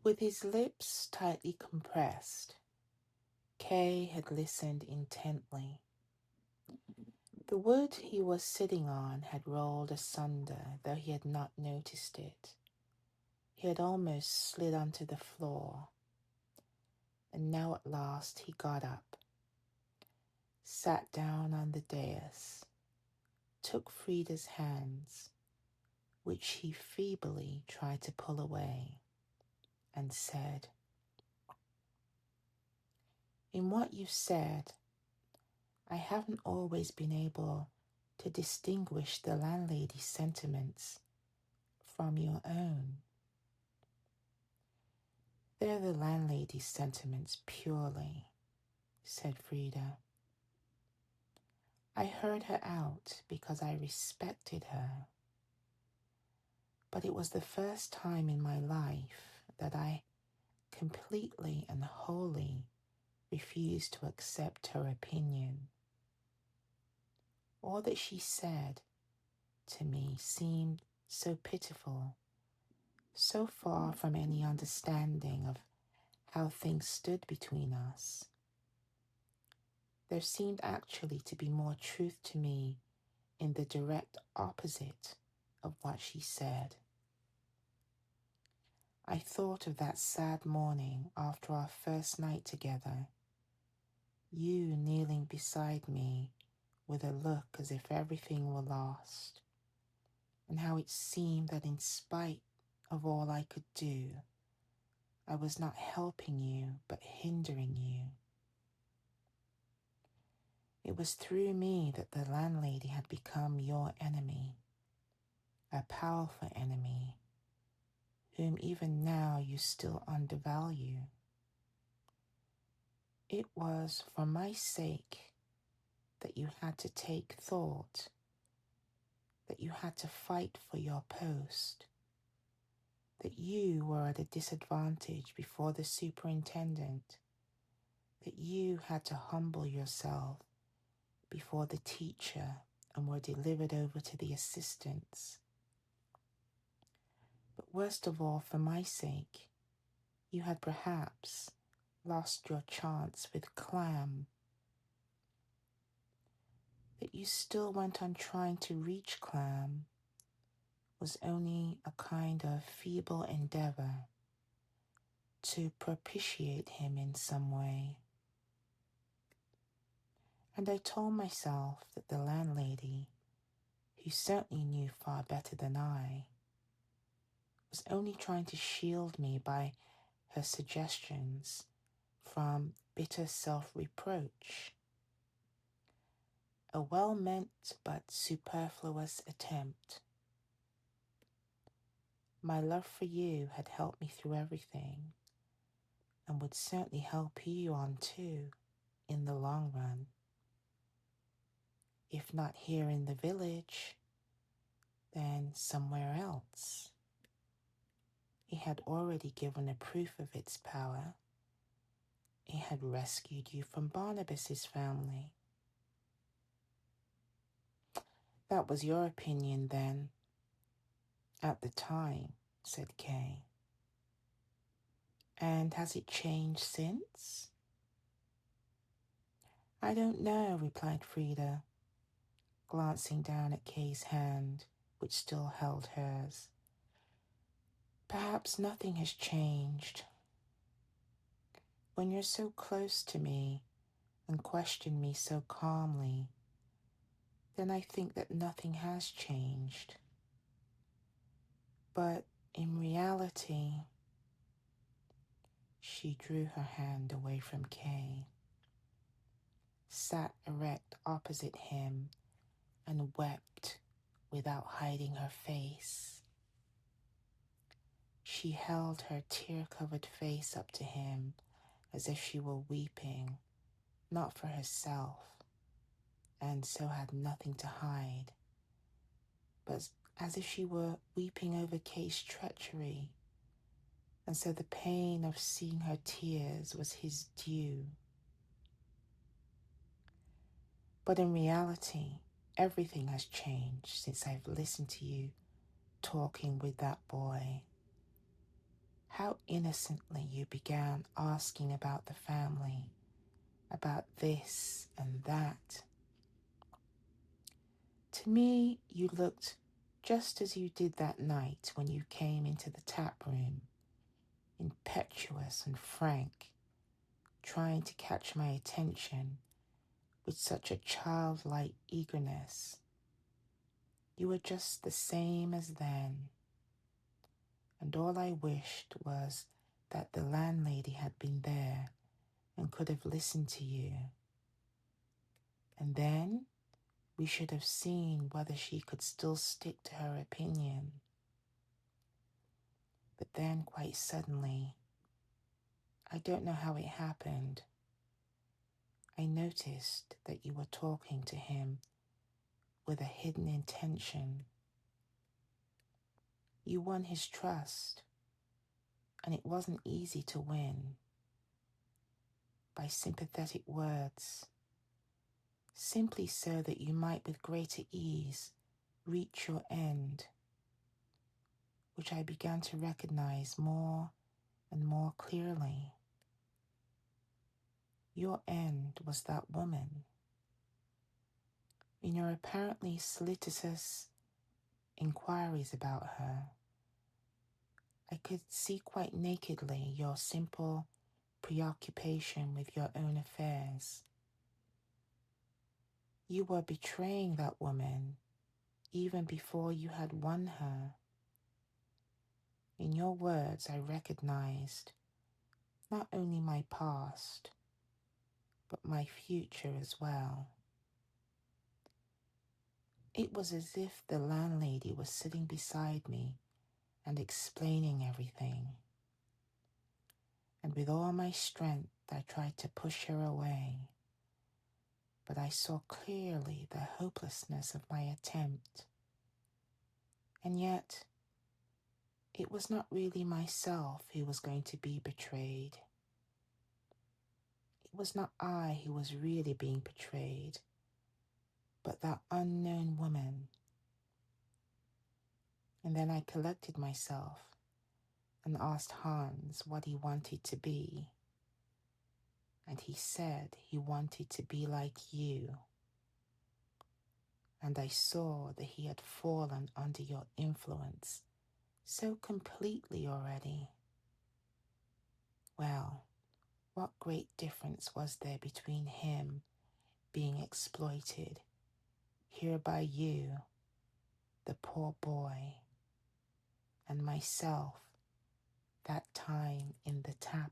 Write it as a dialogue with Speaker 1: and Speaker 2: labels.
Speaker 1: With his lips tightly compressed, Kay had listened intently. The wood he was sitting on had rolled asunder, though he had not noticed it. He had almost slid onto the floor, and now at last he got up, sat down on the dais, took Frida's hands, which he feebly tried to pull away, and said, "In what you said, I haven't always been able to distinguish the landlady's sentiments from your own." "They're the landlady's sentiments purely," said Frida. "I heard her out because I respected her. But it was the first time in my life that I completely and wholly refused to accept her opinion. All that she said to me seemed so pitiful, so far from any understanding of how things stood between us. There seemed actually to be more truth to me in the direct opposite of what she said. I thought of that sad morning after our first night together, you kneeling beside me with a look as if everything were lost, and how it seemed that in spite of all I could do, I was not helping you but hindering you. It was through me that the landlady had become your enemy, a powerful enemy, whom even now you still undervalue. It was for my sake that you had to take thought, that you had to fight for your post, that you were at a disadvantage before the superintendent, that you had to humble yourself before the teacher and were delivered over to the assistants. But worst of all, for my sake, you had perhaps lost your chance with Clam, that you still went on trying to reach Clam was only a kind of feeble endeavor to propitiate him in some way. And I told myself that the landlady, who certainly knew far better than I, was only trying to shield me by her suggestions from bitter self-reproach. A well-meant but superfluous attempt. My love for you had helped me through everything, and would certainly help you on too, in the long run. If not here in the village, then somewhere else. It had already given a proof of its power. It had rescued you from Barnabas's family. That was your opinion then, at the time, said Kay. And has it changed since? I don't know, replied Frida, glancing down at Kay's hand, which still held hers. Perhaps nothing has changed. When you're so close to me and question me so calmly, then I think that nothing has changed. But in reality, she drew her hand away from Kay, sat erect opposite him, and wept without hiding her face. She held her tear-covered face up to him as if she were weeping, not for herself, and so had nothing to hide, but as if she were weeping over Kay's treachery, and so the pain of seeing her tears was his due. But in reality, everything has changed since I've listened to you talking with that boy. how innocently you began asking about the family, about this and that. To me, you looked just as you did that night when you came into the tap room, impetuous and frank, trying to catch my attention with such a childlike eagerness. You were just the same as then, and all I wished was that the landlady had been there and could have listened to you. And then we should have seen whether she could still stick to her opinion. But then, quite suddenly, I don't know how it happened, I noticed that you were talking to him with a hidden intention. You won his trust, and it wasn't easy to win, by sympathetic words, simply so that you might with greater ease reach your end, which I began to recognize more and more clearly. Your end was that woman. In your apparently solicitous inquiries about her, I could see quite nakedly your simple preoccupation with your own affairs. You were betraying that woman even before you had won her. In your words, I recognized not only my past, but my future as well. It was as if the landlady was sitting beside me and explaining everything. And with all my strength, I tried to push her away. But I saw clearly the hopelessness of my attempt. And yet, it was not really myself who was going to be betrayed. It was not I who was really being betrayed, but that unknown woman. And then I collected myself and asked Hans what he wanted to be. And he said he wanted to be like you. And I saw that he had fallen under your influence so completely already. Well, what great difference was there between him being exploited here by you, the poor boy, and myself that time in the tap?